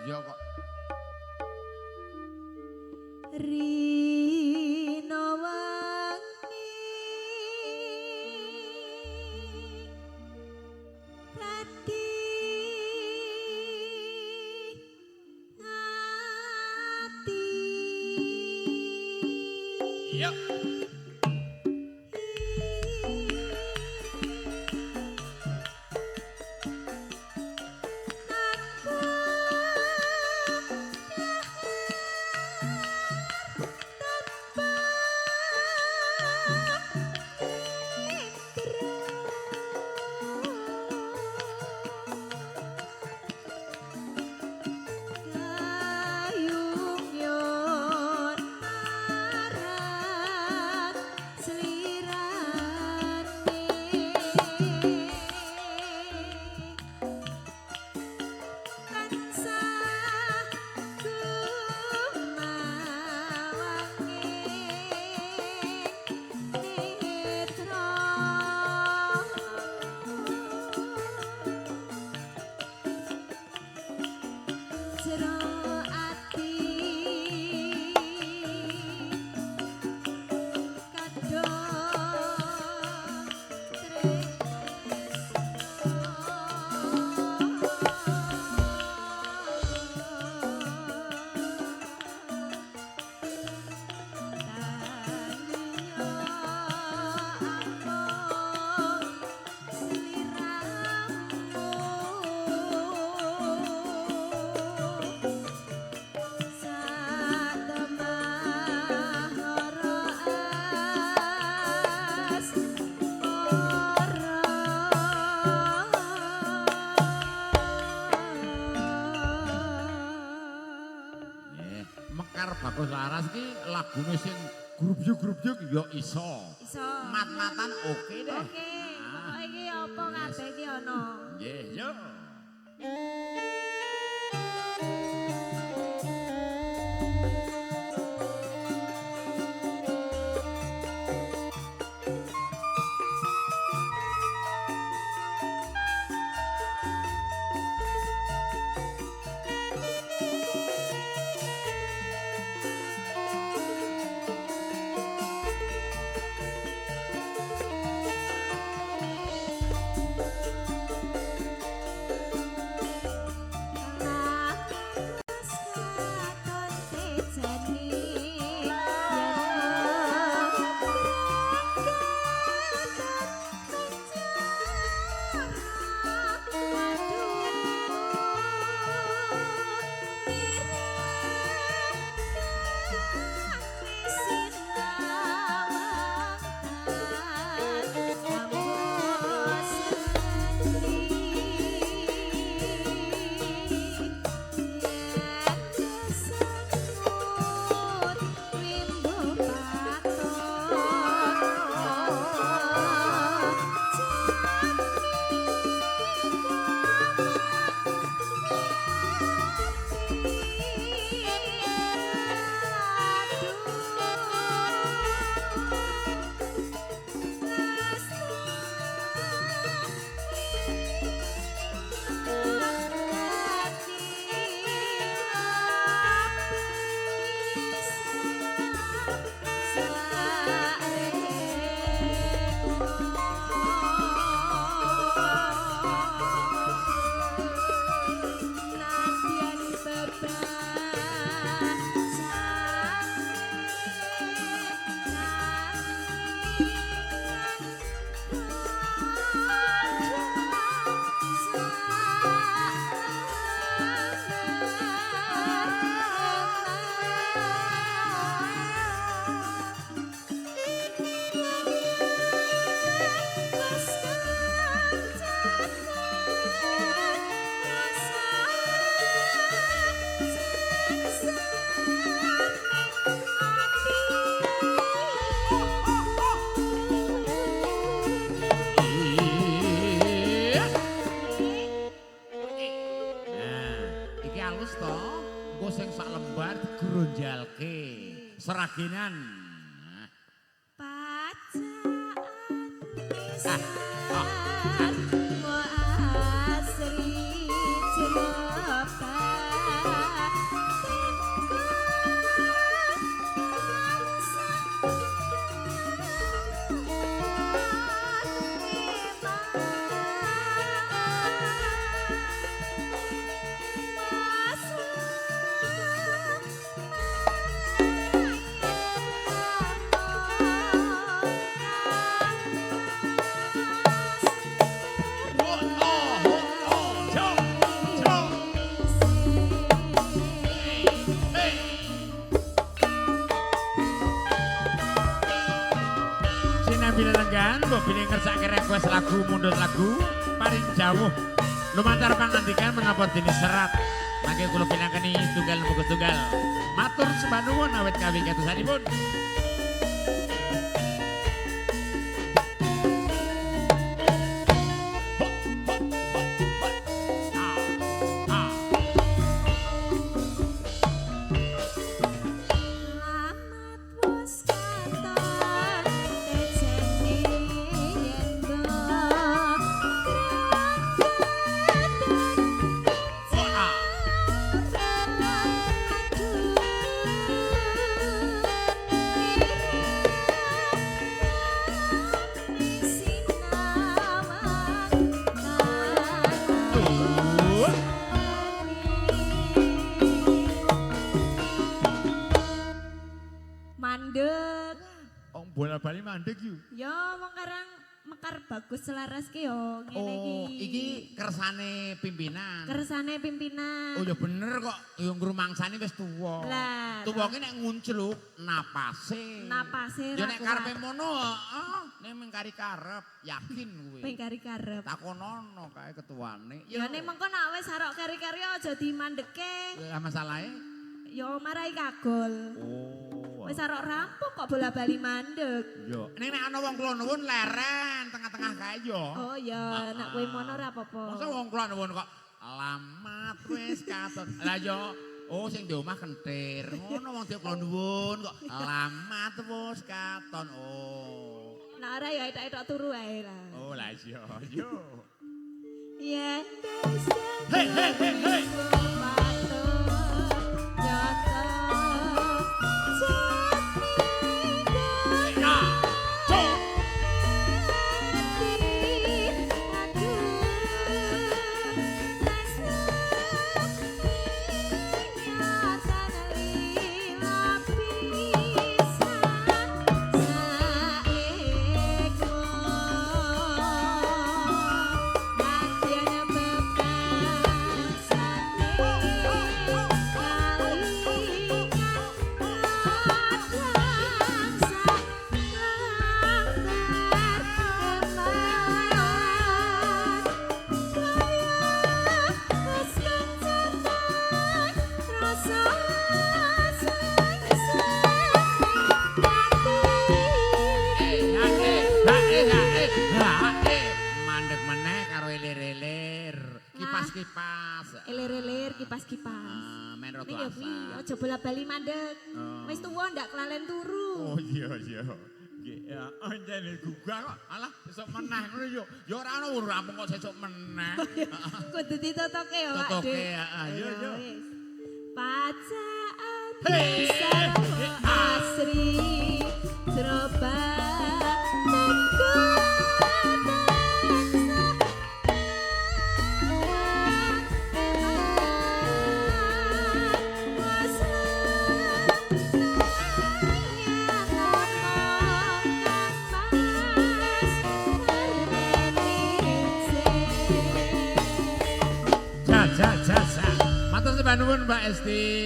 iya kok. Rino wangi dadi ati. Iya. Bagus Laras ki lagune sing grubyuk-grubyuk ya iso. Iso. Mat-matan oke deh. Oke. Pokoke iki apa kabeh iki ana. Nggih, yo. Seragenan. Pacaan pisan Ah. mo asri jeroban Monggo bilih ngersake request lagu mundhut lagu paring jawuh lumantar pangandikan menapa dene serat. Mangke kula pinangkeni tunggal muga tunggal. Matur sembah nuwun awit kawigatosanipun. Mandek. Bola bali mandek yuk. Ya wong karang mekar bagus selaras ki yo ngene iki. Oh, iki kersane pimpinan. Kersane pimpinan. Oh ya bener kok, yo ngrumangsani wis tuwa. Lah, Tuwa ki nek nguncluk napase. napase Ya ra nek karepe mono, heeh, nek mengkari karep, yakin kuwi. pengkari karep. Takonono kae ketuane. Ya nek mengko nek wis arok kari-kari aja dimandeke. Ya masalahe. Ya marai kagol. Oh. Wis arok rampung kok bola-bali mandek. Yo, nek ana wong kula nuwun leren tengah-tengah kae yo. Oh ya, nek kowe mono ora apa-apa. Masa wong kula nuwun kok alamat wis katon. Lah yo, oh sing di omah kentir. Ngono wong kula nuwun kok alamat wis katon. Oh. Nek ora ya etok-etok turu ae lah. Oh lah yo, yo. Yen Hei hei hei hei. Mandek meneh karo elir-elir. Kipas-kipas. Elir-elir kipas-kipas. Main rada Ning ya kuwi asa. aja bola-bali mandek. Wis tuwa ndak kelalen turu. Oh iya iya. Nggih, ya anjene gugah kok. Alah, sesuk meneh ngono yo. Ya ora ono rampung kok sesuk meneh. Kudu ditotoke ya, Pak. Totoke, Dik. heeh, yo, yo. wis. Pacaan Hei, bisa asri terobat Ja. Matur sembah nuwun Mbak Esti.